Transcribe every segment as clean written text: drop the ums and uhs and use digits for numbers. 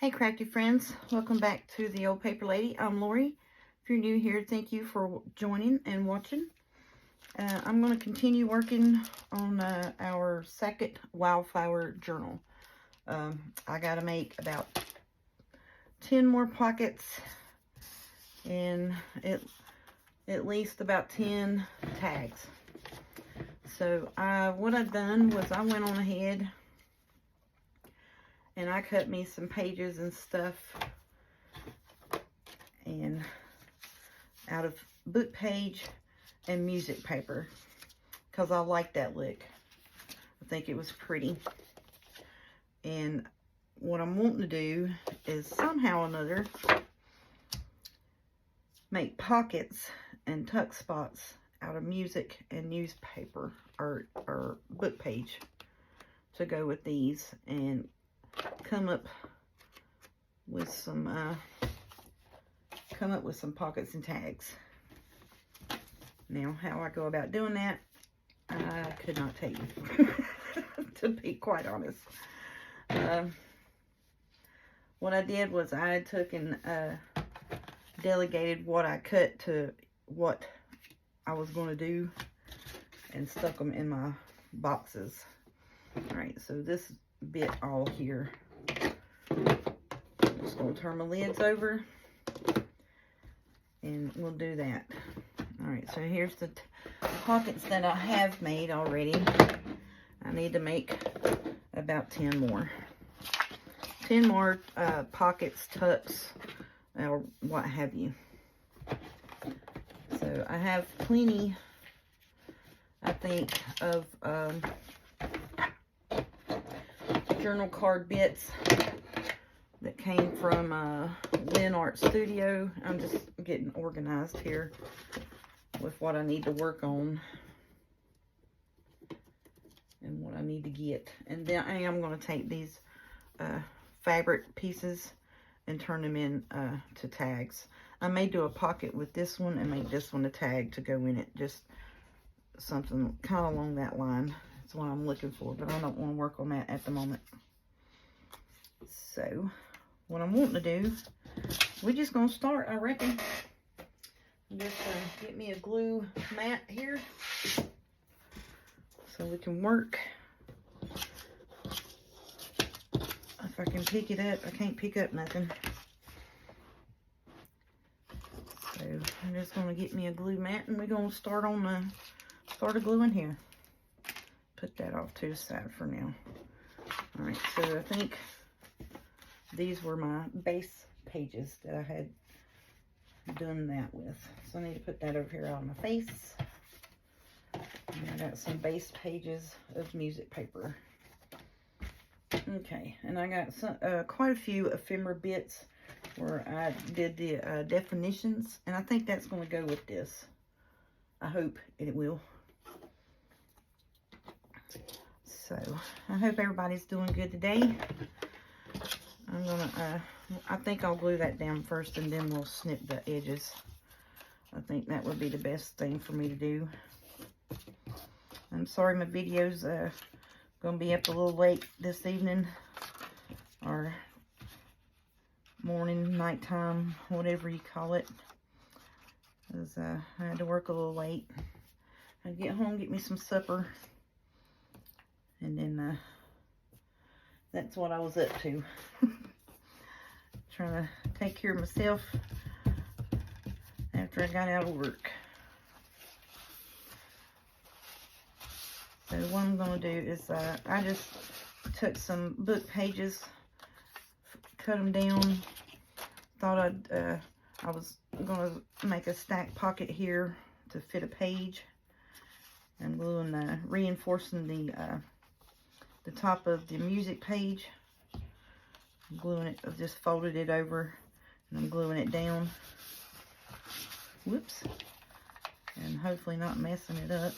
Hey crafty friends, welcome back to the Old Paper Lady. I'm Lori. If you're new here, thank you for joining and watching. I'm going to continue working on our second wildflower journal. I got to make about 10 more pockets and at least about 10 tags. So what I've done was I went on ahead and I cut me some pages and stuff and out of book page and music paper because I like that look. I think it was pretty. And what I'm wanting to do is somehow or another make pockets and tuck spots out of music and newspaper or book page to go with these, and come up with some pockets and tags. Now, how I go about doing that, I could not tell you, to be quite honest. What I did was I took and delegated what I cut to what I was going to do and stuck them in my boxes. Alright, so this bit all here, I'm just going to turn my lids over and we'll do that. Alright, so here's the pockets that I have made already. I need to make about 10 more. 10 more pockets, tucks, or what have you. So I have plenty, I think, of journal card bits that came from Lynn Art Studio. I'm just getting organized here with what I need to work on and what I need to get. And then I am going to take these fabric pieces and turn them in to tags. I may do a pocket with this one and make this one a tag to go in it. Just something kind of along that line. That's what I'm looking for, but I don't want to work on that at the moment. So, what I'm wanting to do, we're just going to start, I reckon. Just get me a glue mat here so we can work. If I can pick it up, I can't pick up nothing. So, I'm just going to get me a glue mat and we're going to start on start a gluing here. Put that off to the side for now. Alright, so I think these were my base pages that I had done that with. So I need to put that over here on my face. And I got some base pages of music paper. Okay, and I got some, quite a few ephemera bits where I did the definitions, and I think that's going to go with this. I hope it will. So, I hope everybody's doing good today. I'm gonna, I think I'll glue that down first and then we'll snip the edges. I think that would be the best thing for me to do. I'm sorry my video's gonna be up a little late this evening or morning, nighttime, whatever you call it. Because I had to work a little late. I'd get home, get me some supper, and then that's what I was up to. Trying to take care of myself after I got out of work. So what I'm going to do is I just took some book pages, cut them down. Thought I was going to make a stack pocket here to fit a page. And gluing reinforcing the top of the music page. I'm gluing it, I've just folded it over and I'm gluing it down. Whoops. And hopefully not messing it up.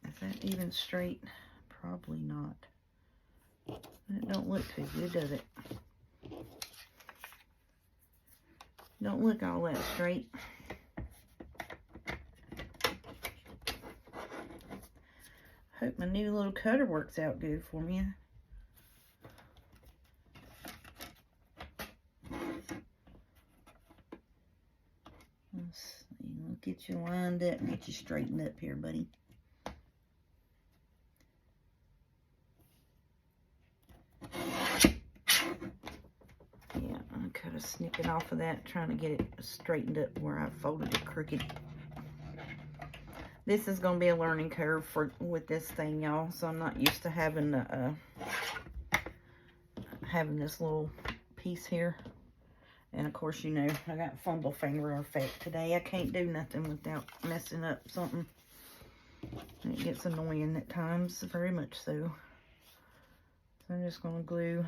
Is that even straight? Probably not. It don't look too good, does it? Don't look all that straight. Hope my new little cutter works out good for me. Let's see. We'll get you lined up and get you straightened up here, buddy. Yeah, I cut a snippet off of that, trying to get it straightened up where I folded it crooked. This is going to be a learning curve with this thing, y'all. So I'm not used to having this little piece here. And of course, you know, I got fumble finger effect today. I can't do nothing without messing up something. And it gets annoying at times, very much so. So I'm just going to glue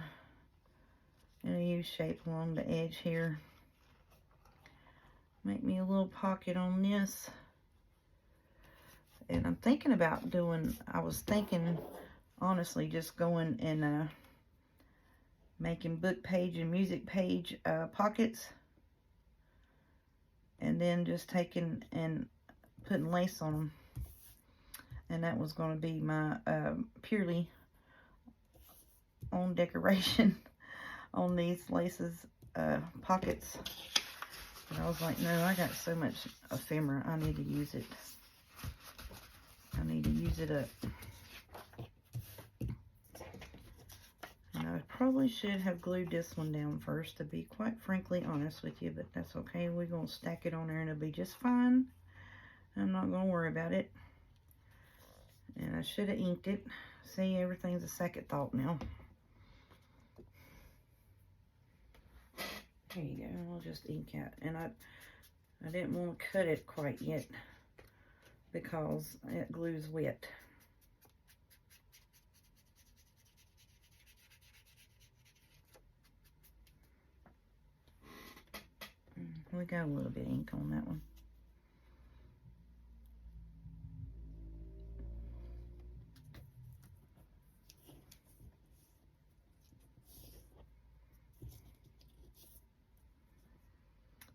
in a U shape along the edge here. Make me a little pocket on this. And I'm thinking about I was thinking, honestly, just going and making book page and music page pockets. And then just taking and putting lace on them. And that was going to be my purely own decoration on these laces pockets. But I was like, no, I got so much ephemera, I need to use it. I need to use it up. And I probably should have glued this one down first, to be quite frankly honest with you, but that's okay. We're going to stack it on there and it'll be just fine. I'm not going to worry about it. And I should have inked it. See, everything's a second thought now. There you go. I'll just ink out. And I didn't want to cut it quite yet because it glues wet. We got a little bit of ink on that one.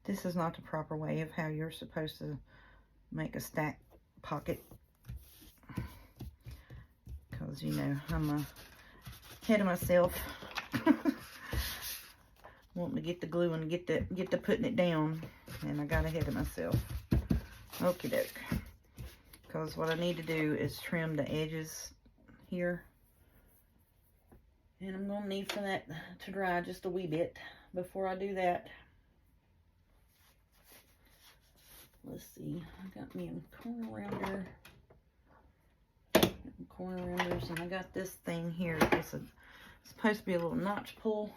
This is not the proper way of how you're supposed to make a stack pocket. Because, you know, I'm ahead of myself. Wanting to get the glue and get the putting it down. And I got ahead of myself. Okie doke. Because what I need to do is trim the edges here. And I'm going to need for that to dry just a wee bit before I do that. Let's see, I got me a corner rounder, and I got this thing here. It's supposed to be a little notch pull.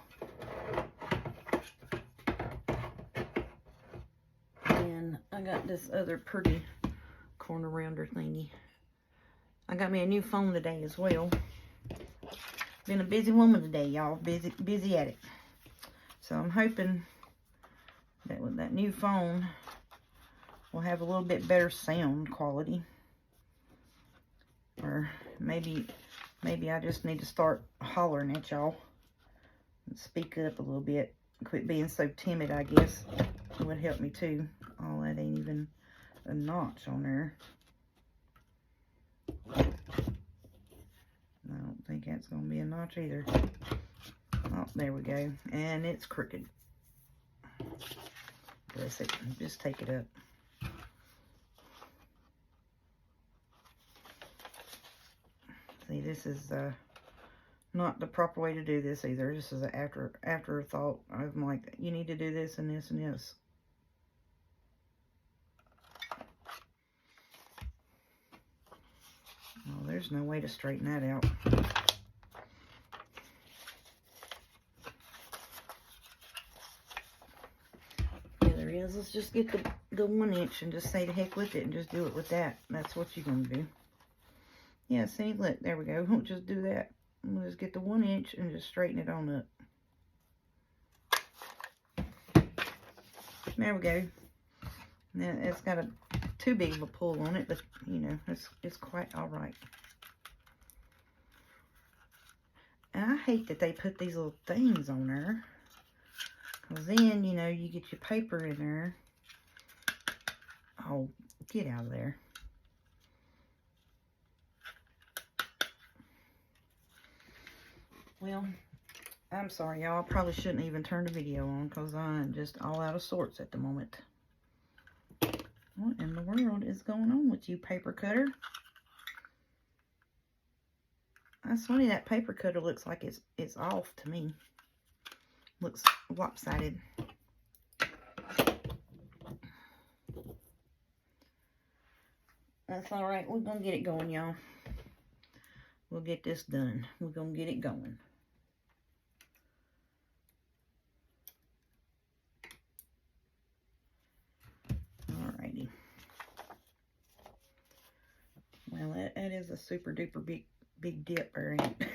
And I got this other pretty corner rounder thingy. I got me a new phone today as well. Been a busy woman today, y'all. Busy at it. So I'm hoping that with that new phone, we'll have a little bit better sound quality. Or maybe I just need to start hollering at y'all and speak up a little bit. Quit being so timid, I guess. It would help me too. Oh, that ain't even a notch on there. I don't think that's going to be a notch either. Oh, there we go. And it's crooked. Bless it. Just take it up. See, this is not the proper way to do this either. This is an afterthought. I'm like, you need to do this and this and this. Oh, there's no way to straighten that out. Yeah, there is. Let's just get the 1 inch and just say the heck with it and just do it with that. That's what you're going to do. Yeah, see, look, there we go. We'll just do that. We'll just get the 1 inch and just straighten it on up. There we go. Now, it's got too big of a pull on it, but, you know, it's quite all right. And I hate that they put these little things on there. Because then, you know, you get your paper in there. Oh, get out of there. Well, I'm sorry, y'all. I probably shouldn't even turn the video on because I'm just all out of sorts at the moment. What in the world is going on with you, paper cutter? That's funny, that paper cutter looks like it's off to me. Looks lopsided. That's alright. We're going to get it going, y'all. We'll get this done. We're going to get it going. Alrighty. Well, that is a super duper big dip, ain't it?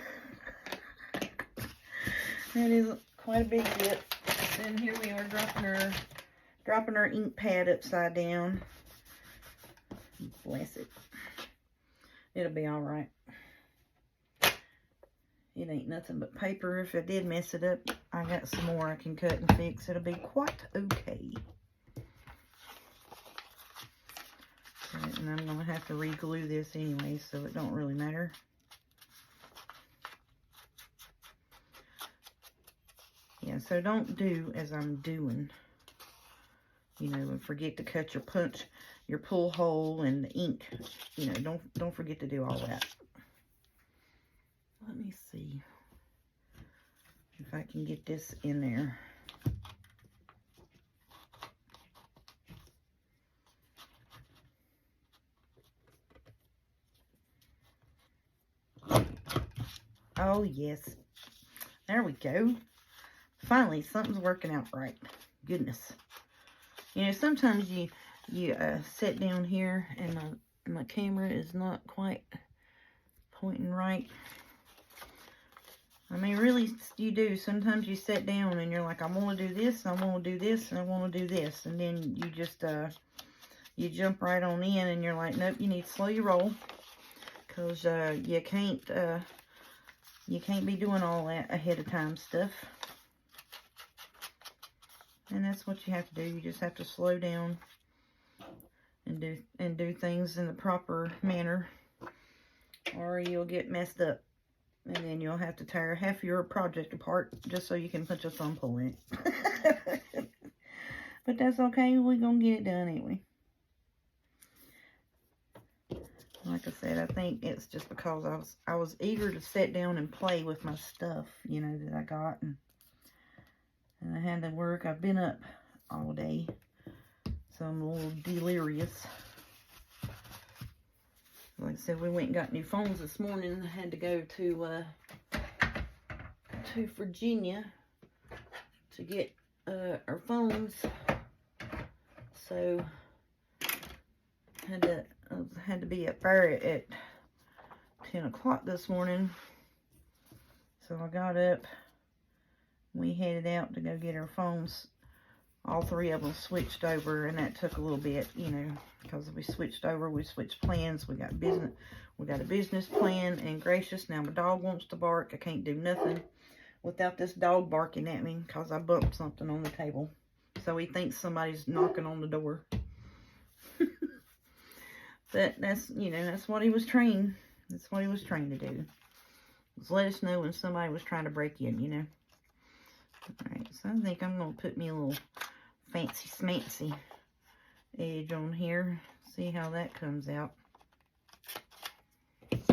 That is quite a big dip. And here we are dropping our ink pad upside down. Bless it. It'll be alright. It ain't nothing but paper. If I did mess it up, I got some more I can cut and fix. It'll be quite okay. And I'm going to have to re-glue this anyway, so it don't really matter. Yeah, so don't do as I'm doing. You know, and forget to cut your pull hole and the ink. You know, don't forget to do all that. Let me see if I can get this in there. Oh, yes. There we go. Finally, something's working out right. Goodness. You know, sometimes you sit down here and my camera is not quite pointing right. I mean, really, you do. Sometimes you sit down and you're like, I want to do this, and I want to do this, and I want to do this. And then you just, you jump right on in and you're like, nope, you need to slow your roll. Because you can't be doing all that ahead of time stuff. And that's what you have to do. You just have to slow down and do things in the proper manner, or you'll get messed up. And then you'll have to tear half your project apart just so you can put your thumb pull in it. But that's okay. We're going to get it done anyway. Like I said, I think it's just because I was eager to sit down and play with my stuff, you know, that I got. And I had to work. I've been up all day, so I'm a little delirious. Like I said, we went and got new phones this morning. I had to go to Virginia to get our phones. So had to be up there at 10 o'clock this morning. So I got up. We headed out to go get our phones. All three of them switched over, and that took a little bit, you know, because we switched over. We switched plans. We got a business plan, and gracious, now my dog wants to bark. I can't do nothing without this dog barking at me because I bumped something on the table. So he thinks somebody's knocking on the door. But that's, you know, that's what he was trained. That's what he was trained to do. Was let us know when somebody was trying to break in, you know. Alright, so I think I'm going to put me a little fancy smancy edge on here. See how that comes out. Oh,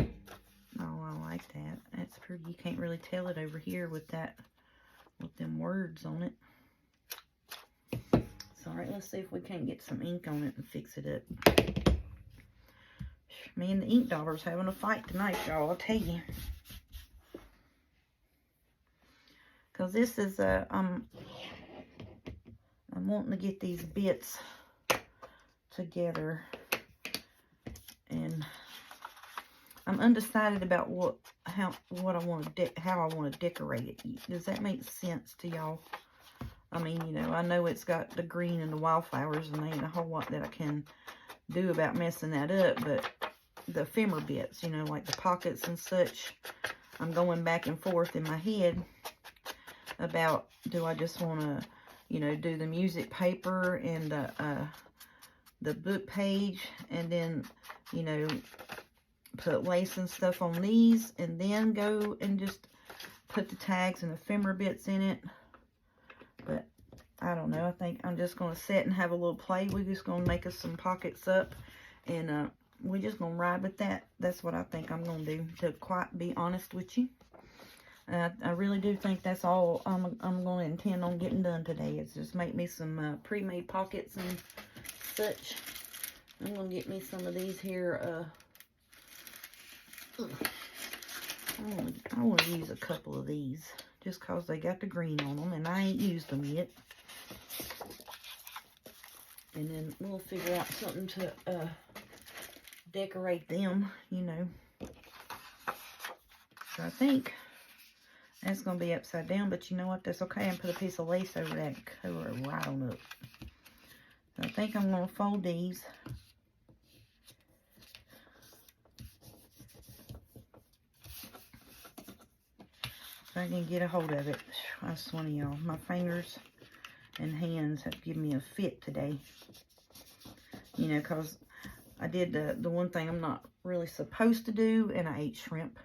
I like that. That's pretty. You can't really tell it over here with them words on it. So, alright, let's see if we can't get some ink on it and fix it up. Me and the ink dauber's having a fight tonight, y'all, I'll tell you. Because this is, I'm wanting to get these bits together. And I'm undecided about how I want to decorate it. Does that make sense to y'all? I mean, you know, I know it's got the green and the wildflowers, and there ain't a whole lot that I can do about messing that up, but the ephemeral bits, you know, like the pockets and such, I'm going back and forth in my head about, do I just want to, you know, do the music paper and the book page, and then, you know, put lace and stuff on these, and then go and just put the tags and ephemera bits in it. But I don't know. I think I'm just going to sit and have a little play. We're just going to make us some pockets up. And we're just going to ride with that. That's what I think I'm going to do, to quite be honest with you. I really do think that's all I'm going to intend on getting done today. Is just make me some pre-made pockets and such. I'm going to get me some of these here. I want to use a couple of these just because they got the green on them and I ain't used them yet. And then we'll figure out something to decorate them, you know. So I think that's going to be upside down, but you know what? That's okay. I can put a piece of lace over that and cover it right on up. So I think I'm going to fold these. So I can get a hold of it. I swear to y'all, my fingers and hands have given me a fit today. You know, because I did the one thing I'm not really supposed to do, and I ate shrimp.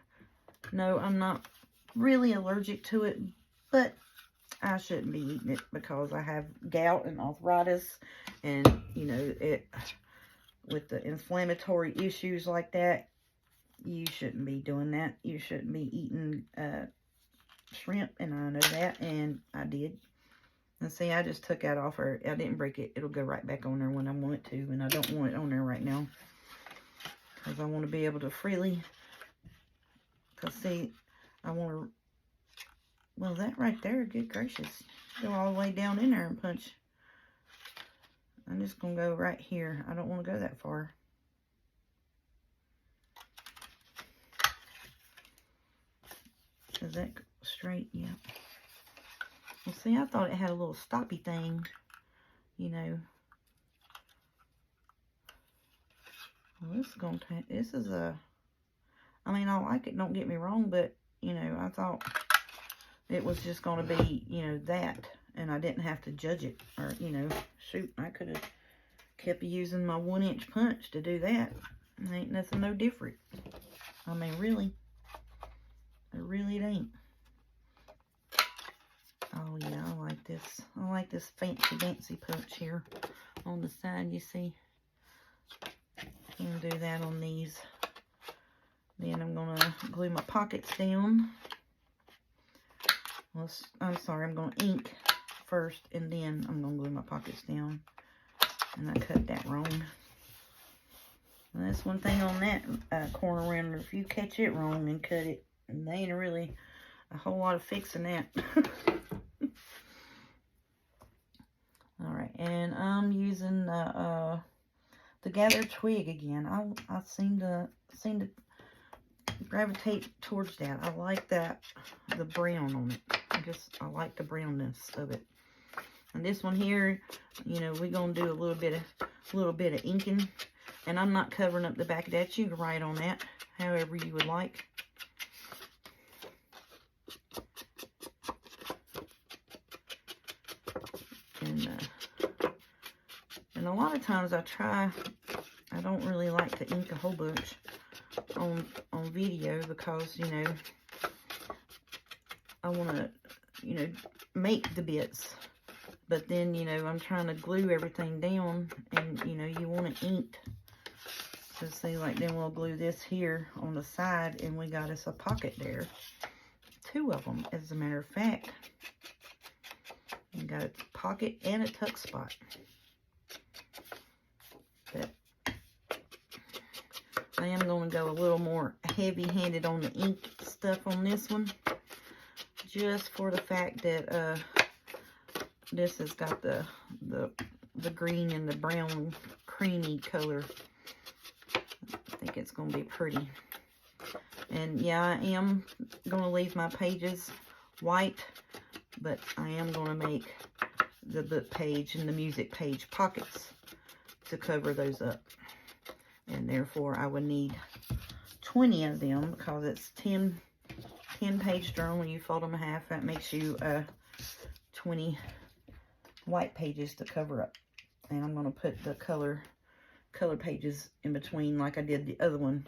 No, I'm not really allergic to it, but I shouldn't be eating it because I have gout and arthritis, and you know, it with the inflammatory issues like that, you shouldn't be doing that. You shouldn't be eating shrimp, and I know that, and I did. And see, I just took that off her. I didn't break it. It'll go right back on there when I want it to, and I don't want it on there right now because I want to be able to freely. Because see, I want to. Well, that right there, good gracious, go all the way down in there and punch. I'm just gonna go right here. I don't want to go that far. Is that straight? Yeah. Well, see, I thought it had a little stoppy thing, you know. Well, this is a, I mean, I like it, don't get me wrong, but, you know, I thought it was just going to be, you know, that, and I didn't have to judge it, or, you know, shoot, I could have kept using my 1-inch punch to do that. Ain't nothing no different. I mean, really, it ain't. Oh yeah, I like this. I like this fancy punch here on the side, you see. I'm going to do that on these. Then I'm going to glue my pockets down. Well, I'm sorry, I'm going to ink first, and then I'm going to glue my pockets down. And I cut that wrong. And that's one thing on that corner render. If you catch it wrong and cut it, and they ain't really a whole lot of fixing that. Alright, and I'm using the Gather Twig again. I seem to gravitate towards that. I like that, the brown on it. I like the brownness of it. And this one here, you know, we're gonna do a little bit of inking, and I'm not covering up the back of that. You can write on that however you would like. And a lot of times I don't really like to ink a whole bunch on video because, you know, I want to, you know, make the bits. But then, you know, I'm trying to glue everything down, and, you know, you want it inked. So see, like, then we'll glue this here on the side, and we got us a pocket there. 2 of them, as a matter of fact. You got a pocket and a tuck spot. But I am going to go a little more heavy-handed on the ink stuff on this one, just for the fact that this has got the green and the brown creamy color. I think it's going to be pretty. And yeah, I am going to leave my pages white, but I am going to make the book page and the music page pockets to cover those up. And therefore, I would need 20 of them because it's 10 page journal. When you fold them in half, that makes you 20 white pages to cover up. And I'm going to put the color pages in between like I did the other one.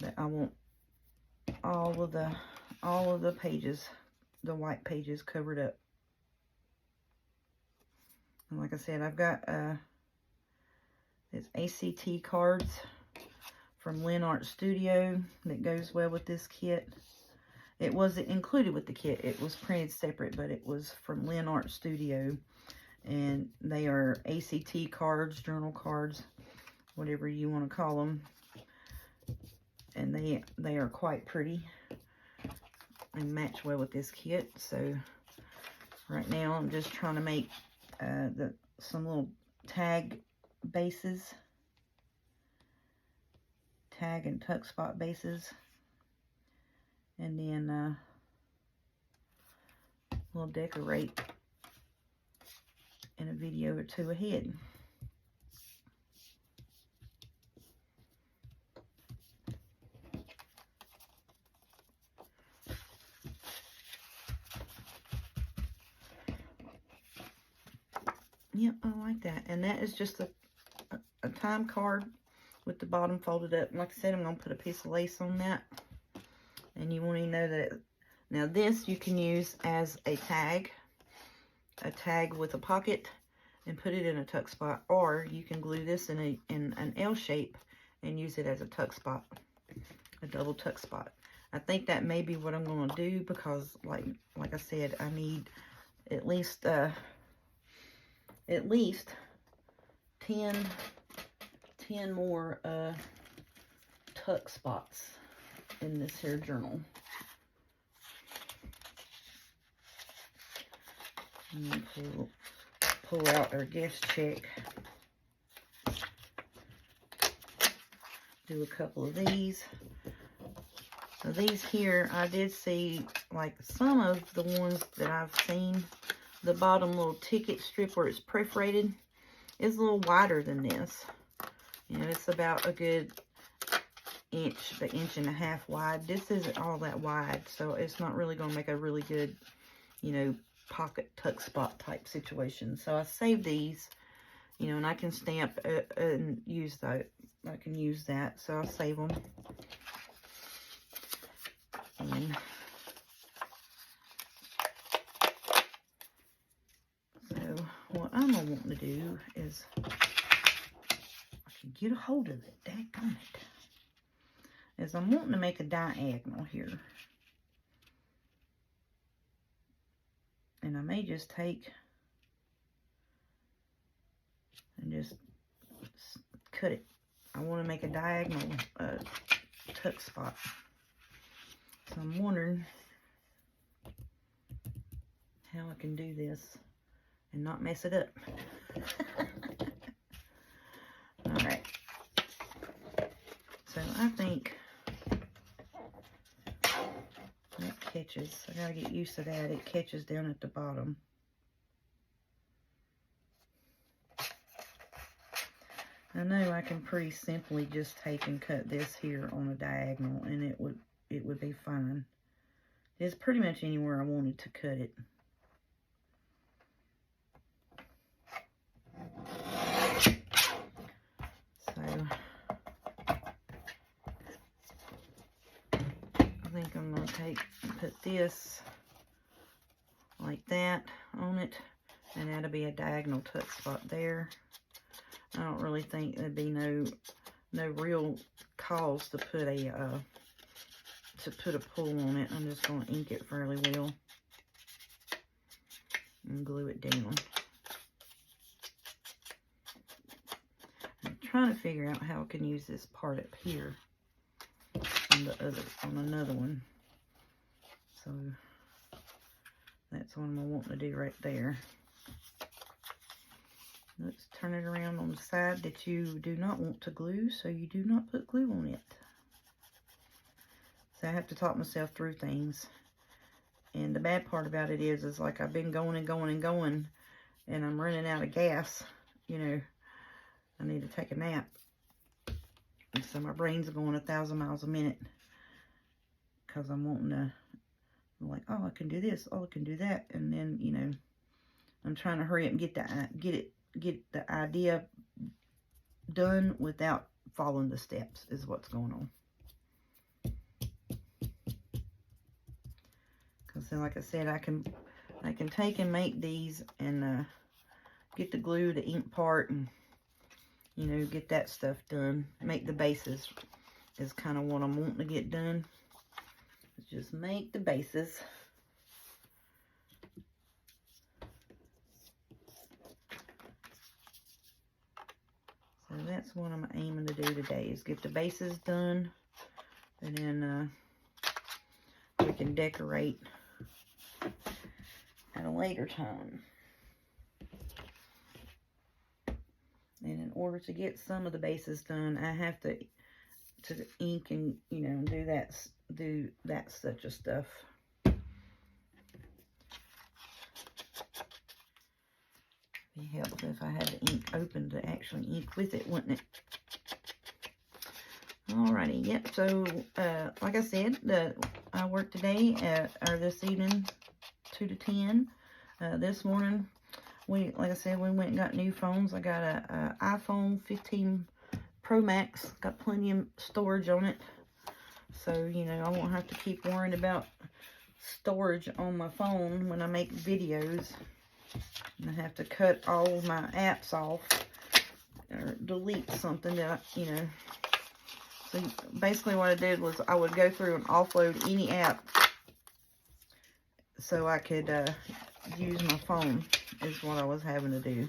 But I want all of the all of the pages, the white pages covered up. And like I said, I've got it's ACT cards from Lynn Art Studio that goes well with this kit. It wasn't included with the kit. It was printed separate, but it was from Lynn Art Studio. And they are ACT cards, journal cards, whatever you want to call them. And they are quite pretty and match well with this kit. So right now I'm just trying to make some little tag bases, tag and tuck spot bases, and then we'll decorate in a video or two ahead. Yep, I like that. And that is just a time card with the bottom folded up. Like I said, I'm going to put a piece of lace on that. And you want to know that now this you can use as a tag with a pocket and put it in a tuck spot. Or you can glue this in an L shape and use it as a tuck spot, a double tuck spot. I think that may be what I'm going to do because like I said, I need at least 10 more tuck spots in this here journal. And pull out our guest check. Do a couple of these. So these here, I did see like some of the ones that I've seen. The bottom little ticket strip where it's perforated is a little wider than this. You know, it's about a good inch, the inch and a half wide. This isn't all that wide, so it's not really going to make a really good, you know, pocket tuck spot type situation. So I saved these, you know, and I can stamp and use that. I can use that, so I'll save them. And so what I'm going to want to do is, I can get a hold of it, daggone it, is I'm wanting to make a diagonal here. And I may just take and just cut it. I want to make a diagonal tuck spot. So I'm wondering how I can do this and not mess it up. Alright. So I think that catches. I gotta get used to that. It catches down at the bottom. I know I can pretty simply just take and cut this here on a diagonal and it would be fine. It's pretty much anywhere I wanted to cut it. So I think I'm going to put this like that on it, and that'll be a diagonal tuck spot there. I don't really think there'd be no real cause to put a pull on it. I'm just going to ink it fairly well and glue it down. I'm trying to figure out how I can use this part up here on another one. So that's what I'm wanting to do right there. Let's turn it around on the side that you do not want to glue, so you do not put glue on it. So I have to talk myself through things. And the bad part about it is like I've been going and going and going, and I'm running out of gas. You know, I need to take a nap. And so my brain's going 1,000 miles a minute. Because I'm wanting to, I'm like, oh, I can do this, oh, I can do that. And then, you know, I'm trying to hurry up and get the idea done without following the steps is what's going on. So like I said, I can take and make these and get the glue, the ink part, and you know, get that stuff done. Make the bases is kind of what I'm wanting to get done. Just make the bases. So that's what I'm aiming to do today, is get the bases done, and then we can decorate at a later time. And in order to get some of the bases done, I have to ink and, you know, do that such a stuff. It'd be helpful if I had the ink open to actually ink with it, wouldn't it? Alrighty, yep. So, like I said, I worked today or this evening, 2 to 10. This morning, like I said, we went and got new phones. I got a iPhone 15 Pro Max. Got plenty of storage on it. So, you know, I won't have to keep worrying about storage on my phone when I make videos. And I have to cut all my apps off or delete something that, you know. So basically what I did was I would go through and offload any app so I could use my phone, is what I was having to do.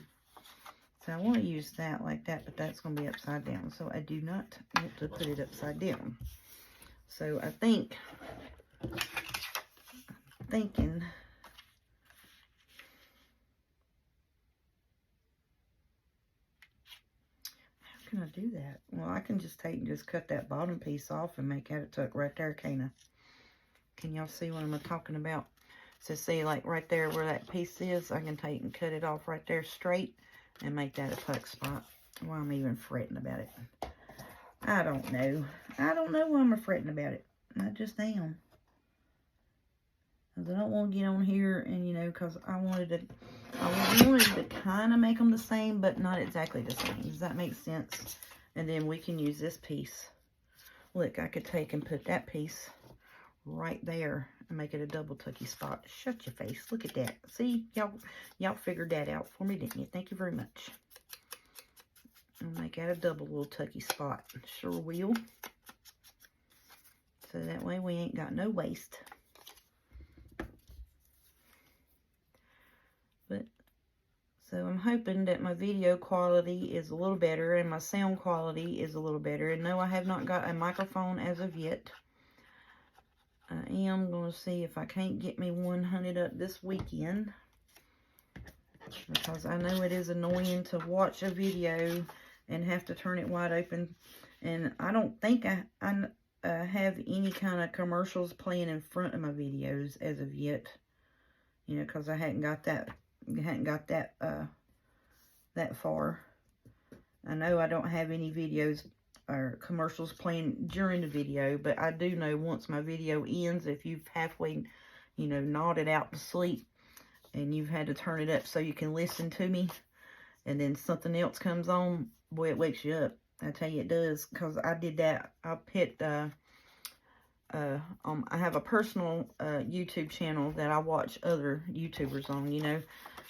So I want to use that like that, but that's going to be upside down. So I do not want to put it upside down. So I'm thinking, how can I do that? Well, I can just take and just cut that bottom piece off and make that a tuck right there, can't I? Can y'all see what I'm talking about? So see, like right there where that piece is, I can take and cut it off right there straight and make that a tuck spot. Why I'm even fretting about it, I don't know. I don't know why I'm fretting about it. I just am. Because I don't want to get on here and, you know, because I wanted to kind of make them the same, but not exactly the same. Does that make sense? And then we can use this piece. Look, I could take and put that piece right there and make it a double tucky spot. Shut your face. Look at that. See, y'all figured that out for me, didn't you? Thank you very much. I'll make that a double little tucky spot. Sure will. So that way we ain't got no waste. But so I'm hoping that my video quality is a little better and my sound quality is a little better. And no, I have not got a microphone as of yet. I am going to see if I can't get me one hunted up this weekend, because I know it is annoying to watch a video and have to turn it wide open. And I don't think I have any kind of commercials playing in front of my videos as of yet. You know, because I hadn't got that that far. I know I don't have any videos or commercials playing during the video, but I do know once my video ends, if you've halfway, you know, nodded out to sleep and you've had to turn it up so you can listen to me, and then something else comes on, boy, it wakes you up. I tell you, it does, because I did that. I picked, I have a personal YouTube channel that I watch other YouTubers on, you know,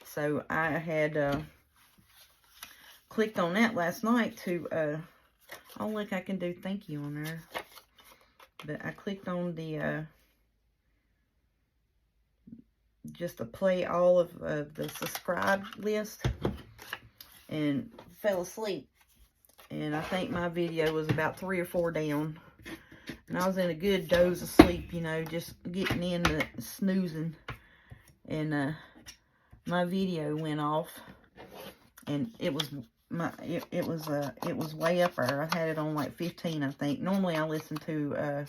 so I had clicked on that last night to, oh, look, I can do thank you on there. But I clicked on the, just to play all of the subscribe list, and fell asleep. And I think my video was about 3 or 4 down. And I was in a good doze of sleep, you know, just getting into snoozing. And my video went off. And it was way up there. I had it on like 15, I think. Normally I listen to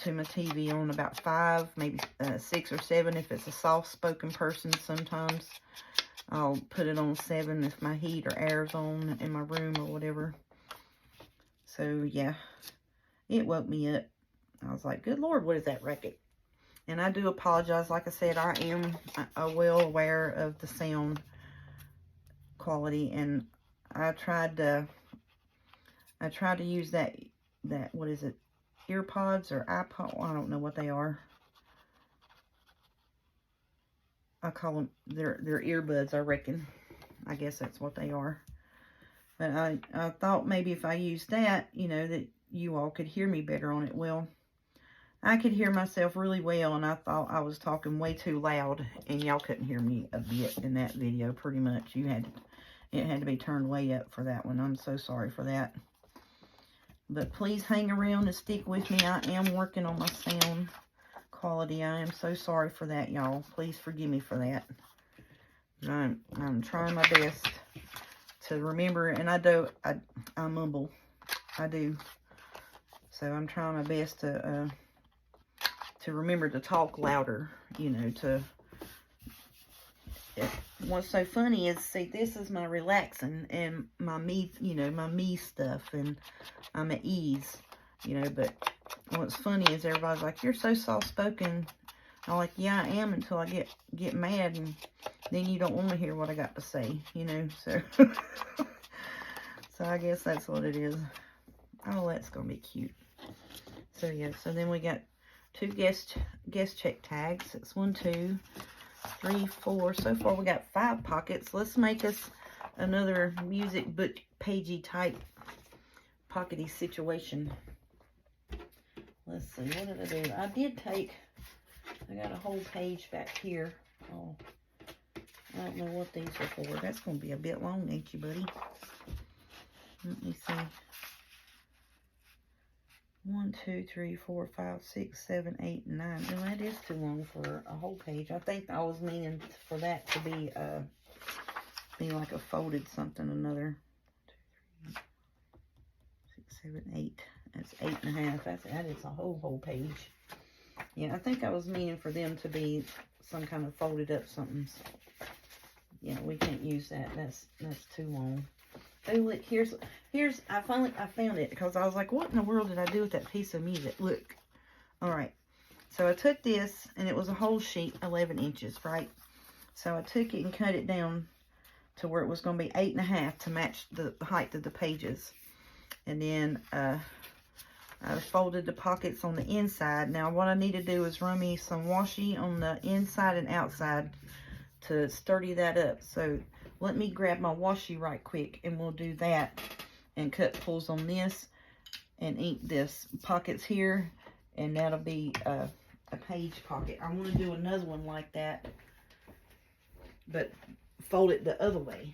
my TV on about 5, maybe 6 or 7 if it's a soft-spoken person. Sometimes I'll put it on 7 if my heat or air's on in my room or whatever. So yeah, it woke me up. I was like, good Lord, what is that racket? And I do apologize. Like I said, I am well aware of the sound quality, and I tried to use that what is it, earpods or iPod, I don't know what they are, I call them, they're earbuds, I reckon. I guess that's what they are. But I thought maybe if I used that, you know, that you all could hear me better on it. Well, I could hear myself really well, and I thought I was talking way too loud, and y'all couldn't hear me a bit in that video, pretty much. It had to be turned way up for that one. I'm so sorry for that. But please hang around and stick with me. I am working on my sound quality. I am so sorry for that, y'all. Please forgive me for that. I'm trying my best to remember, and I mumble. I do. So I'm trying my best to remember to talk louder, you know, what's so funny is, see, this is my relaxing and my me, you know, my me stuff, and I'm at ease, you know. But what's funny is everybody's like, you're so soft-spoken. I'm like, yeah, I am, until I get mad, and then you don't want to hear what I got to say, you know. So so I guess that's what it is. Oh, that's gonna be cute. So yeah, so then we got 2 guest check tags. It's 1, 2, 3, 4. So far we got 5 pockets. Let's make us another music book pagey type pockety situation. Let's see, what did I do? I got a whole page back here. Oh, I don't know what these are for. That's going to be a bit long, ain't you, buddy? Let me see. 1, 2, 3, 4, 5, 6, 7, 8, 9. Well, that is too long for a whole page. I think I was meaning for that to be like a folded something, another 2, 3, 6, 7, 8. That's 8.5. That is a whole page. Yeah, I think I was meaning for them to be some kind of folded up something. Yeah, we can't use that. That's too long. Oh, look, here's I found it, because I was like, what in the world did I do with that piece of music? Look. All right. So I took this, and it was a whole sheet, 11 inches, right? So I took it and cut it down to where it was going to be 8.5 to match the height of the pages. And then I folded the pockets on the inside. Now, what I need to do is run me some washi on the inside and outside to sturdy that up. So let me grab my washi right quick, and we'll do that and cut pulls on this and ink this pockets here, and that'll be a page pocket. I want to do another one like that, but fold it the other way.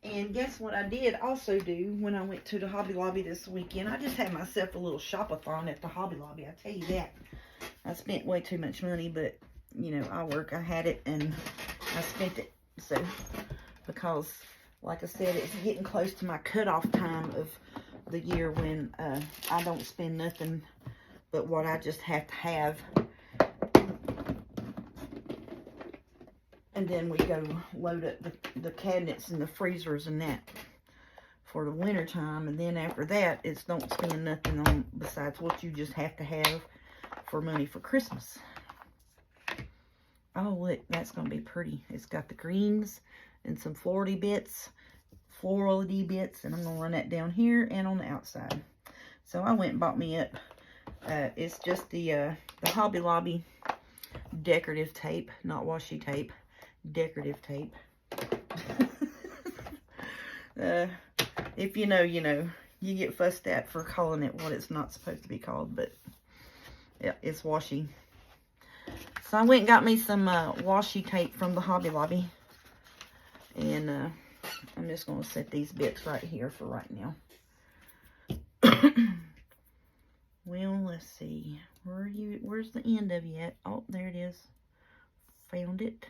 And guess what I did also do when I went to the Hobby Lobby this weekend? I just had myself a little shop-a-thon at the Hobby Lobby. I tell you that. I spent way too much money, but, you know, I had it, and I spent it. So, because, like I said, it's getting close to my cutoff time of the year when I don't spend nothing but what I just have to have. And then we go load up the cabinets and the freezers and that for the winter time. And then after that, it's don't spend nothing on besides what you just have to have for money for Christmas. Oh, look, that's going to be pretty. It's got the greens and some florally bits, and I'm going to run that down here and on the outside. So I went and bought me up. It's just the Hobby Lobby decorative tape, not washi tape. Decorative tape. If you know, you know. You get fussed at for calling it what it's not supposed to be called, but yeah, it's washi. So I went and got me some washi tape from the Hobby Lobby, and I'm just going to set these bits right here for right now. Well, let's see. Where's the end of you at? Oh, there it is. Found it.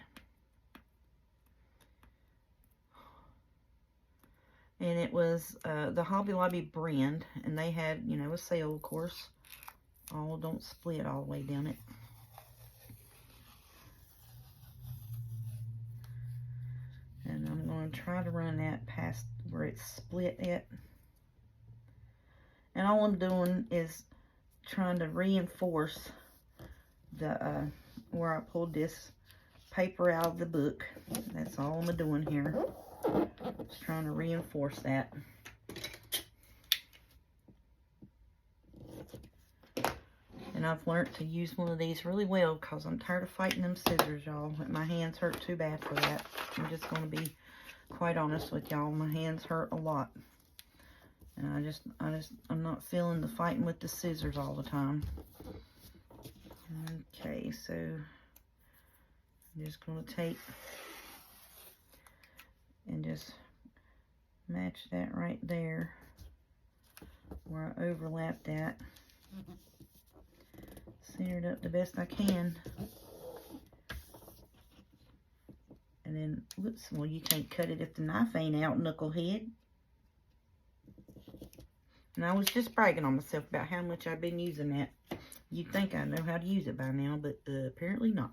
And it was the Hobby Lobby brand, and they had, you know, a sale, of course. Oh, don't split all the way down it. And I'm going to try to run that past where it's split at. And all I'm doing is trying to reinforce the where I pulled this paper out of the book. That's all I'm doing here. Just trying to reinforce that. And And I've learned to use one of these really well because I'm tired of fighting them scissors, y'all. My hands hurt too bad for that. I'm just going to be quite honest with y'all. My hands hurt a lot. And I'm not feeling the fighting with the scissors all the time. Okay, so I'm just going to take and just match that right there where I overlap that. Center it up the best I can. And then, whoops, well, you can't cut it if the knife ain't out, knucklehead. And I was just bragging on myself about how much I've been using that. You'd think I know how to use it by now, but apparently not.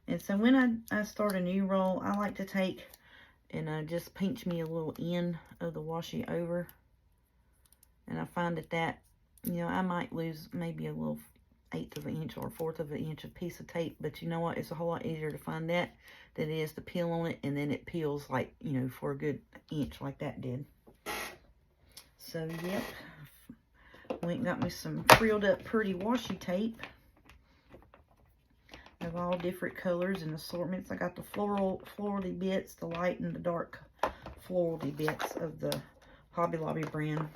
And so when I start a new roll, I like to take and just pinch me a little end of the washi over. And I find that, you know, I might lose maybe a little 1/8 of an inch or 1/4 of an inch of piece of tape. But you know what? It's a whole lot easier to find that than it is to peel on it. And then it peels like, you know, for a good inch like that did. So, yep. Went and got me some frilled up pretty washi tape of all different colors and assortments. I got the florally bits, the light and the dark florally bits of the Hobby Lobby brand.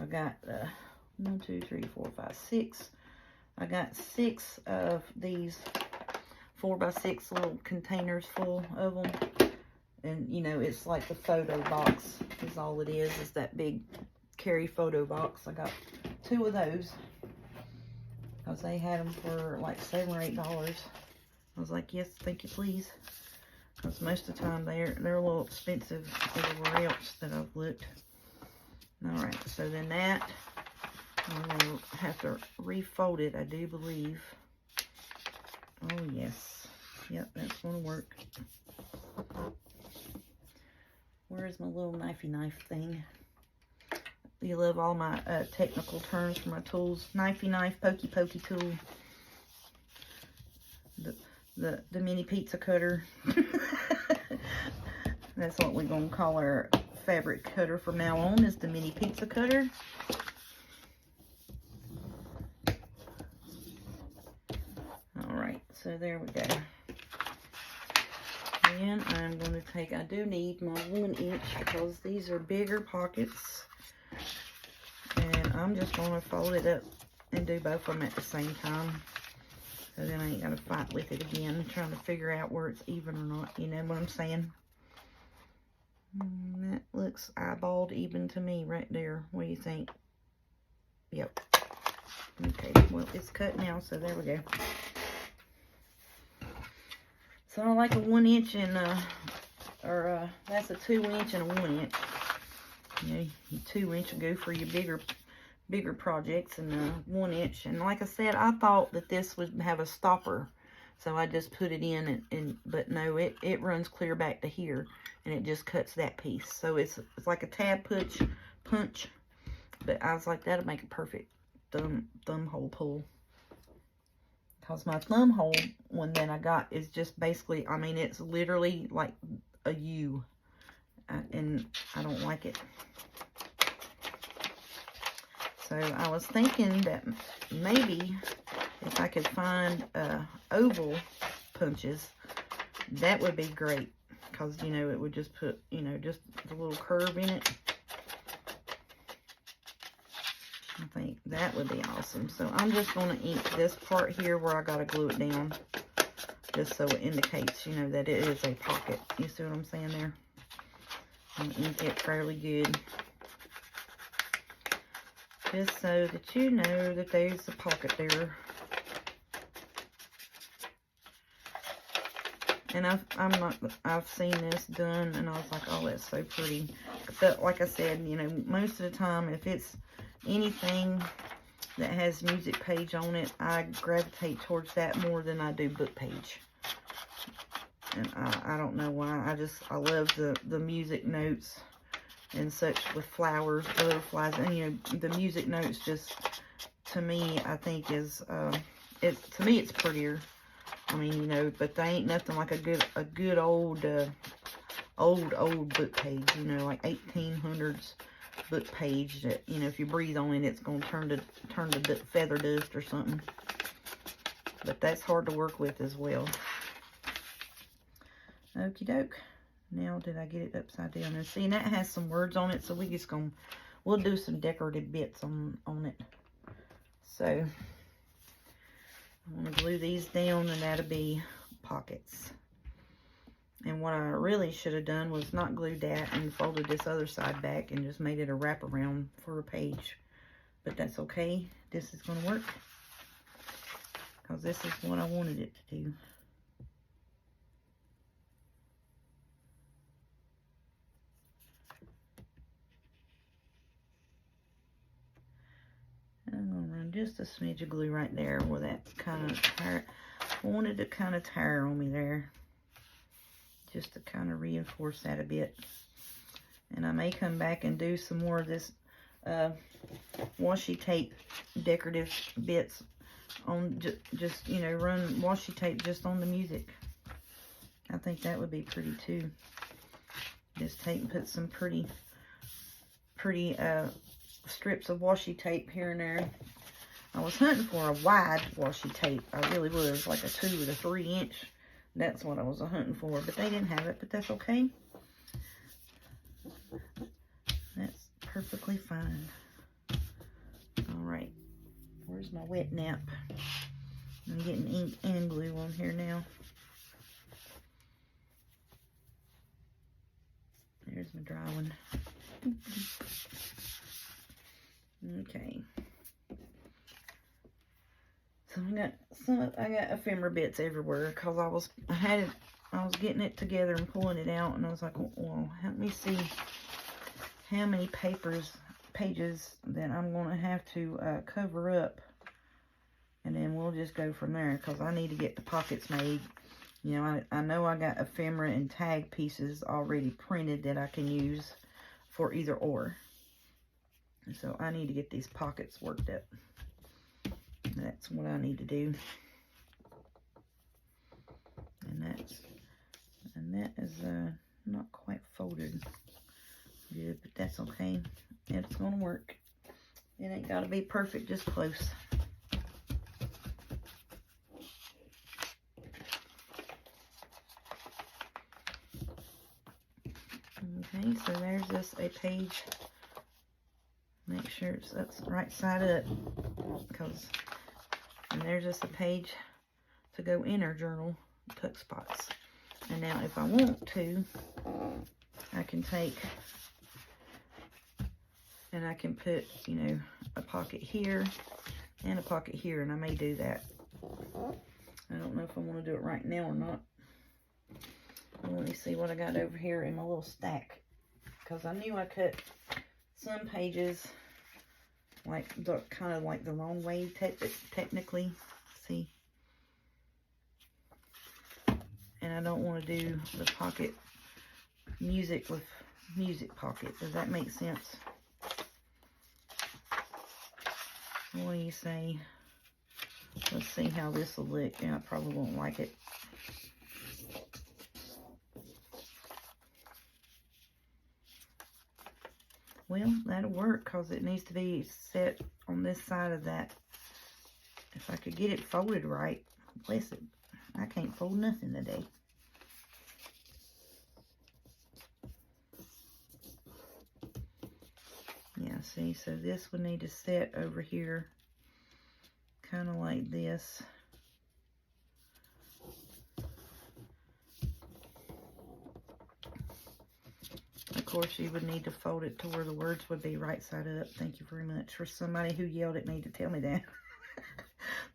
I got 1, 2, 3, 4, 5, 6. I got 6 of these 4x6 little containers full of them. And, you know, it's like the photo box is all it is that big carry photo box. I got 2 of those because they had them for like $7 or $8. I was like, yes, thank you, please. Because most of the time they're a little expensive everywhere else that I've looked. Alright, so then that, I'm going to have to refold it, I do believe. Oh, yes. Yep, that's going to work. Where's my little knifey knife thing? You love all my technical terms for my tools. Knifey knife, pokey pokey tool. The mini pizza cutter. That's what we're going to call our fabric cutter from now on, is the mini pizza cutter. Alright, so there we go. And I'm going to take, I do need my 1 inch because these are bigger pockets. And I'm just going to fold it up and do both of them at the same time. So then I ain't got to fight with it again, trying to figure out where it's even or not. You know what I'm saying? That looks eyeballed even to me right there. What do you think? Yep. Okay, well, it's cut now, so there we go. So I like a 1 inch and, that's a 2 inch and a 1 inch. You know, your 2 inch will go for your bigger projects, and 1 inch. And like I said, I thought that this would have a stopper. So I just put it in, but no, it runs clear back to here, and it just cuts that piece. So it's like a tab punch, but I was like, that'll make a perfect thumb hole pull. Because my thumb hole one that I got is just basically, I mean, it's literally like a U. And I don't like it. So I was thinking that maybe if I could find oval punches, that would be great. Because, you know, it would just put, you know, just a little curve in it. I think that would be awesome. So I'm just going to ink this part here where I got to glue it down. Just so it indicates, you know, that it is a pocket. You see what I'm saying there? I'm going to ink it fairly good. Just so that you know that there's a pocket there. And I've seen this done, and I was like, oh, that's so pretty. But like I said, you know, most of the time, if it's anything that has music page on it, I gravitate towards that more than I do book page. And I don't know why. I love the music notes and such with flowers, butterflies, and you know, the music notes just, to me, I think is, to me it's prettier. I mean, you know, but they ain't nothing like a good old book page, you know, like 1800s book page that, you know, if you breathe on it, it's going to turn to feather dust or something. But that's hard to work with as well. Okie doke. Now, did I get it upside down? And see, and that has some words on it, so we'll do some decorative bits on it. So, I'm going to glue these down, and that'll be pockets. And what I really should have done was not glued that and folded this other side back and just made it a wraparound for a page. But that's okay. This is going to work, because this is what I wanted it to do. I'm going to run just a smidge of glue right there where that kind of wanted to kind of tire on me there. Just to kind of reinforce that a bit. And I may come back and do some more of this washi tape decorative bits on just, you know, run washi tape just on the music. I think that would be pretty too. Just take and put some pretty strips of washi tape here and there. I was hunting for a wide washi tape. I really was, like a 2 or 3 inch. That's what I was hunting for, but they didn't have it, but that's okay. That's perfectly fine. All right, where's my wet nap? I'm getting ink and glue on here now. There's my dry one. Okay. So I got ephemera bits everywhere, because I was getting it together and pulling it out, and I was like, well, let me see how many pages that I'm going to have to cover up, and then we'll just go from there, because I need to get the pockets made. You know, I know I got ephemera and tag pieces already printed that I can use for either or. So I need to get these pockets worked up. That's what I need to do. And that is not quite folded good, but that's okay. It's gonna work. It ain't gotta be perfect, just close. Okay, so there's this a page. Make sure it's right side up, and there's just a page to go in our journal tuck spots. And now if I want to, I can take and I can put, you know, a pocket here and a pocket here, and I may do that. I don't know if I want to do it right now or not. Let me see what I got over here in my little stack, because I knew I cut some pages like kind of like the wrong way technically. See, and I don't want to do the pocket music with music pocket. Does that make sense? What do you say? Let's see how this will look. Yeah, I probably won't like it. Well, that'll work, because it needs to be set on this side of that. If I could get it folded right, bless it. I can't fold nothing today. Yeah, see, so this would need to set over here, kind of like this. Of course, you would need to fold it to where the words would be right side up. Thank you very much for somebody who yelled at me to tell me that.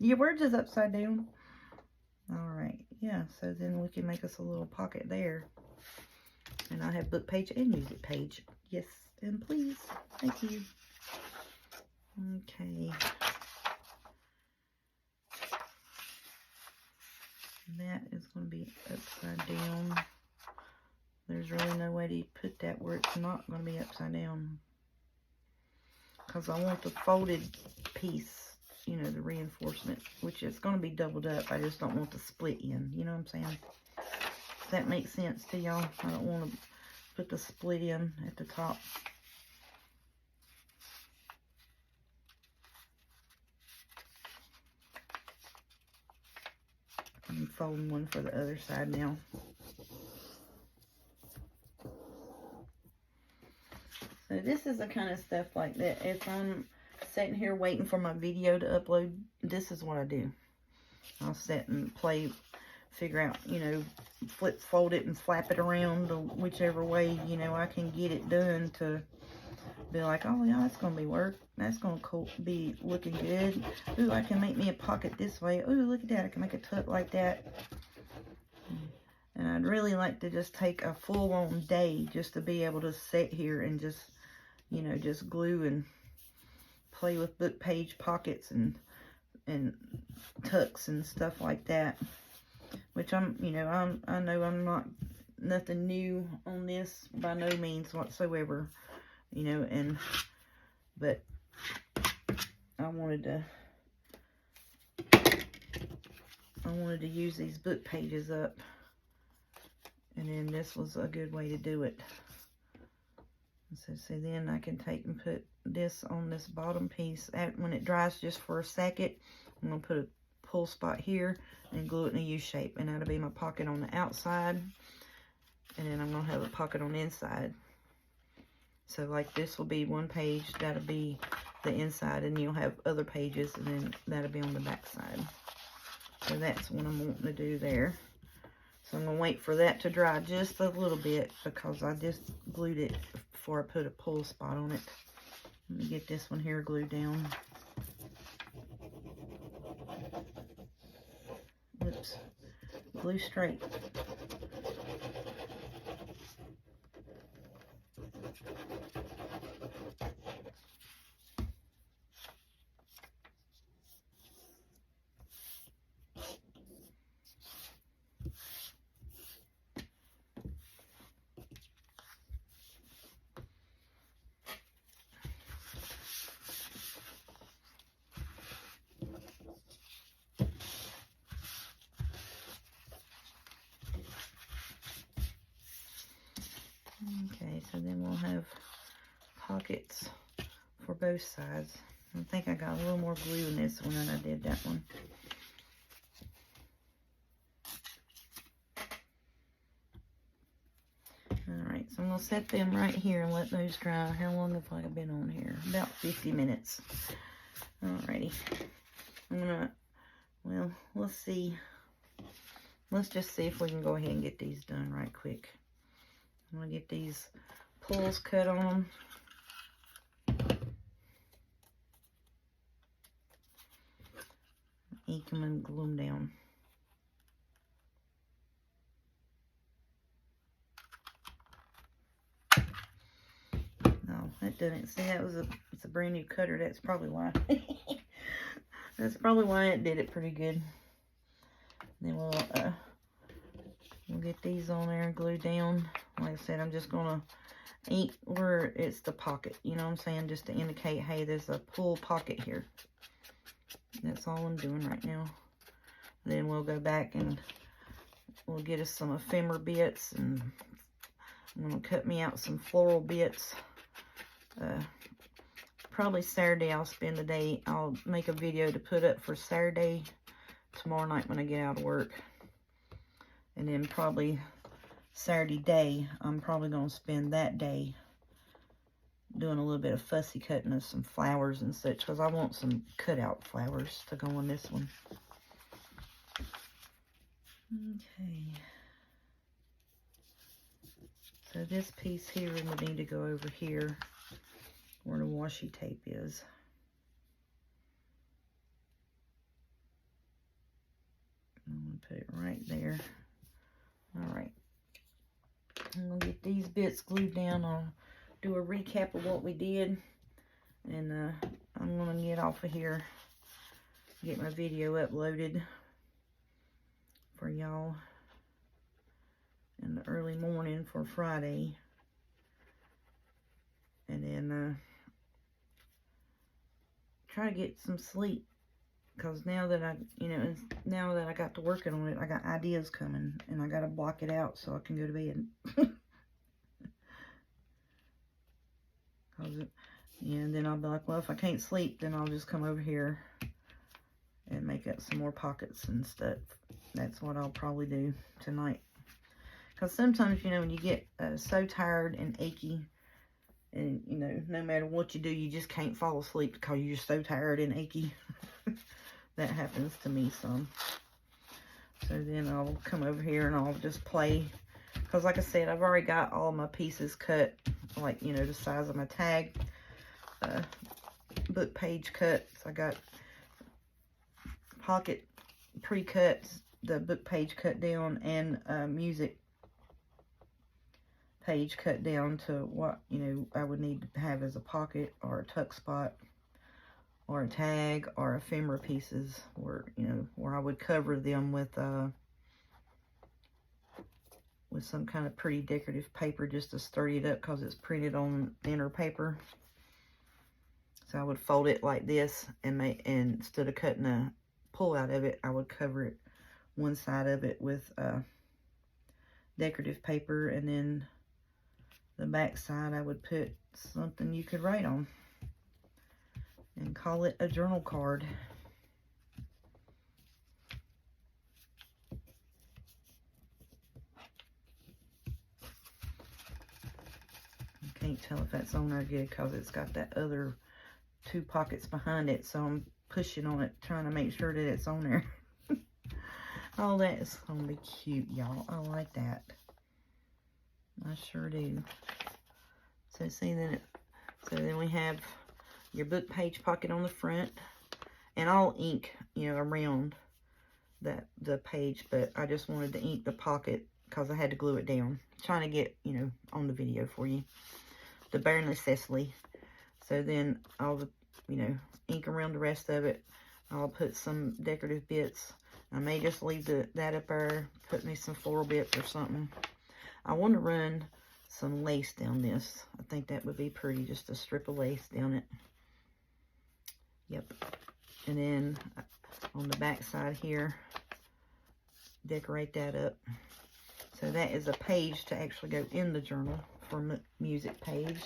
Your words is upside down. All right, yeah, so then we can make us a little pocket there. And I have book page and music page. Yes, and please. Thank you. Okay. That is going to be upside down. There's really no way to put that where it's not going to be upside down, because I want the folded piece, you know, the reinforcement, which is going to be doubled up. I just don't want the split in, you know what I'm saying? Does that make sense to y'all? I don't want to put the split in at the top. folding one for the other side now. So this is the kind of stuff like that. If I'm sitting here waiting for my video to upload, this is what I do. I'll sit and play, figure out, you know, fold it and flap it around whichever way, you know, I can get it done to be like, oh yeah, that's going to be work. That's going to be looking good. Ooh, I can make me a pocket this way. Ooh, look at that. I can make a tuck like that. And I'd really like to just take a full-on day just to be able to sit here and just, you know, just glue and play with book page pockets and tucks and stuff like that. Which I know I'm not nothing new on this by no means whatsoever, you know, but I wanted to use these book pages up, and then this was a good way to do it. So see, then I can take and put this on this bottom piece. When it dries just for a second, I'm going to put a pull spot here and glue it in a U shape, and that'll be my pocket on the outside, and then I'm going to have a pocket on the inside. So like this will be one page, that'll be the inside, and you'll have other pages, and then that'll be on the back side. So that's what I'm wanting to do there. So I'm going to wait for that to dry just a little bit, because I just glued it before I put a pull spot on it. Let me get this one here glued down. Oops. Glue straight. Okay, so then we'll have pockets for both sides. I think I got a little more glue in this one than I did that one. Alright, so I'm going to set them right here and let those dry. How long have I been on here? About 50 minutes. Alrighty. I'm going to, well, let's see. Let's just see if we can go ahead and get these done right quick. I'm going to get these pulls cut on. Ink them and glue them down. No, that doesn't. See, it's a brand new cutter. That's probably why. That's probably why it did it pretty good. Then we'll get these on there and glue down. Like I said, I'm just gonna ink where it's the pocket, you know what I'm saying, just to indicate, hey, there's a pull pocket here. That's all I'm doing right now. Then we'll go back and we'll get us some ephemera bits, and I'm gonna cut me out some floral bits. Probably Saturday I'll spend the day. I'll make a video to put up for Saturday tomorrow night when I get out of work. And then probably Saturday day, I'm probably going to spend that day doing a little bit of fussy cutting of some flowers and such, because I want some cutout flowers to go on this one. Okay. So this piece here would need to go over here where the washi tape is. I'm going to put it right there. Alright. I'm going to get these bits glued down. I'll do a recap of what we did. And I'm going to get off of here. Get my video uploaded for y'all in the early morning for Friday. And then try to get some sleep. Because now that now that I got to working on it, I got ideas coming, and I got to block it out so I can go to bed. And then I'll be like, well, if I can't sleep, then I'll just come over here and make up some more pockets and stuff. That's what I'll probably do tonight. Because sometimes, you know, when you get so tired and achy, and, you know, no matter what you do, you just can't fall asleep because you're so tired and achy. That happens to me some. So then I'll come over here and I'll just play. Because like I said, I've already got all my pieces cut, like, you know, the size of my tag, book page cuts. I got pocket pre-cuts, the book page cut down, and music page cut down to what, you know, I would need to have as a pocket or a tuck spot or a tag or ephemera pieces, where, you know, where I would cover them with some kind of pretty decorative paper just to sturdy it up, because it's printed on thinner paper. So I would fold it like this, and instead of cutting a pull out of it, I would cover it, one side of it, with decorative paper, and then the back side I would put something you could write on and call it a journal card. I can't tell if that's on there good because it's got that other 2 pockets behind it, so I'm pushing on it trying to make sure that it's on there. Oh, that is gonna be cute, y'all. I like that. I sure do. So see, then we have your book page pocket on the front, and I'll ink, you know, around the page, but I just wanted to ink the pocket because I had to glue it down. Trying to get, you know, on the video for you, the bare necessity. So then I'll, you know, ink around the rest of it. I'll put some decorative bits. I may just leave that up there, put me some floral bits or something. I want to run some lace down this. I think that would be pretty, just a strip of lace down it. Yep. And then on the back side here, decorate that up. So that is a page to actually go in the journal for music page,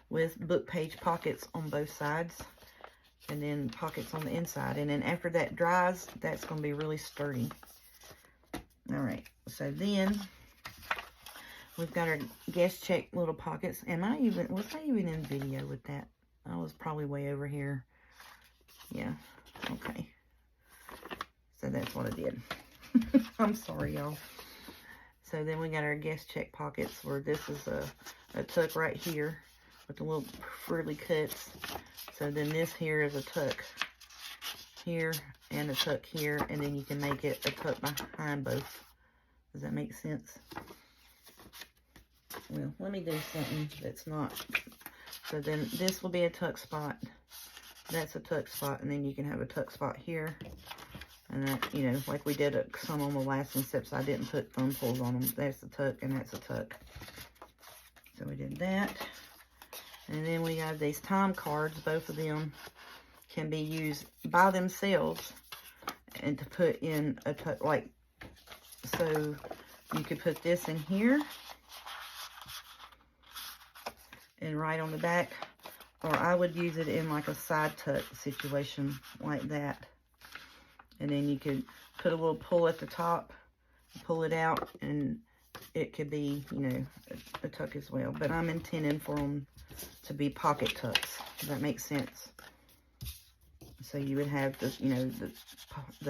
with book page pockets on both sides, and then pockets on the inside. And then after that dries, that's going to be really sturdy. All right, so then we've got our guest check little pockets. Was I even in video with that? I was probably way over here. Yeah, okay. So that's what I did. I'm sorry, y'all. So then we got our guest check pockets, where this is a tuck right here with the little frilly cuts. So then this here is a tuck here and a tuck here, and then you can make it a tuck behind both. Does that make sense? Well, let me do something that's not. So then this will be a tuck spot. That's a tuck spot, and then you can have a tuck spot here. And that, you know, like we did some on the last one, except I didn't put thumb pulls on them. That's a tuck, and that's a tuck. So we did that. And then we have these time cards. Both of them can be used by themselves and to put in a tuck, like, so you could put this in here and write on the back, or I would use it in like a side tuck situation like that. And then you could put a little pull at the top, pull it out, and it could be, you know, a tuck as well. But I'm intending for them to be pocket tucks. Does that make sense? So you would have the, you know,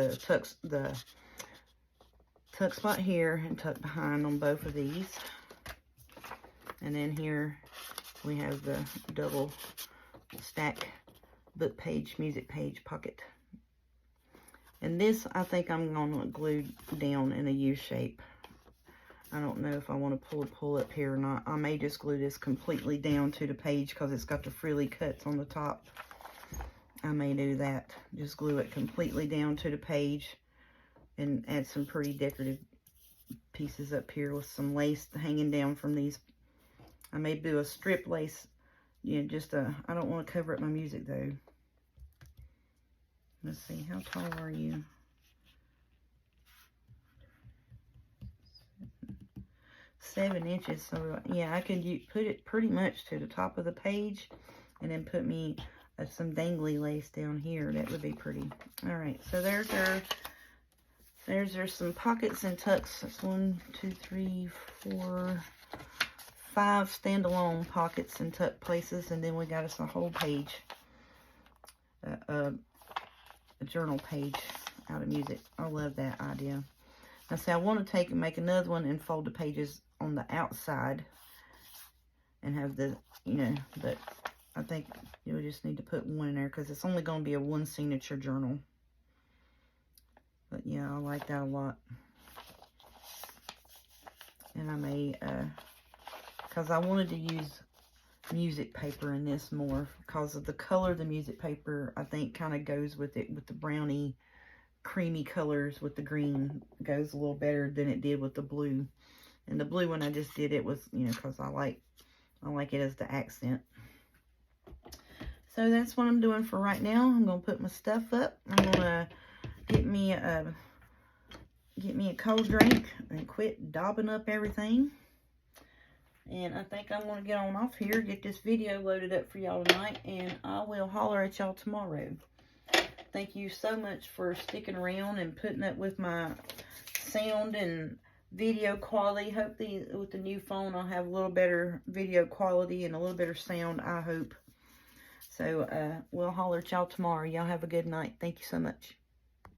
the tuck spot here and tuck behind on both of these. And then here we have the double stack book page, music page pocket. And this, I think I'm going to glue down in a U shape. I don't know if I want to pull up here or not. I may just glue this completely down to the page because it's got the frilly cuts on the top. I may do that. Just glue it completely down to the page and add some pretty decorative pieces up here with some lace hanging down from these. I may do a strip lace, you know, just I don't want to cover up my music though. Let's see, how tall are you? 7 inches. So yeah, I could put it pretty much to the top of the page, and then put me some dangly lace down here. That would be pretty. All right, so there's some pockets and tucks. That's 1, 2, 3, 4, 5 standalone pockets and tuck places, and then we got us a whole page, a journal page out of music. I love that idea. Now see, I want to take and make another one and fold the pages on the outside and have the, you know, but I think you just need to put one in there because it's only going to be a one signature journal. But yeah, I like that a lot. And I may, because I wanted to use music paper in this more because of the color of the music paper. I think kind of goes with it, with the brownie creamy colors with the green goes a little better than it did with the blue. And the blue one I just did, it was, you know, because I like it as the accent. So that's what I'm doing for right now. I'm gonna put my stuff up. I'm gonna get me a cold drink and quit daubing up everything. And I think I'm gonna get on off here, get this video loaded up for y'all tonight, and I will holler at y'all tomorrow. Thank you so much for sticking around and putting up with my sound and video quality. Hopefully with the new phone I'll have a little better video quality and a little better sound, I hope. So we'll holler at y'all tomorrow. Y'all have a good night. Thank you so much.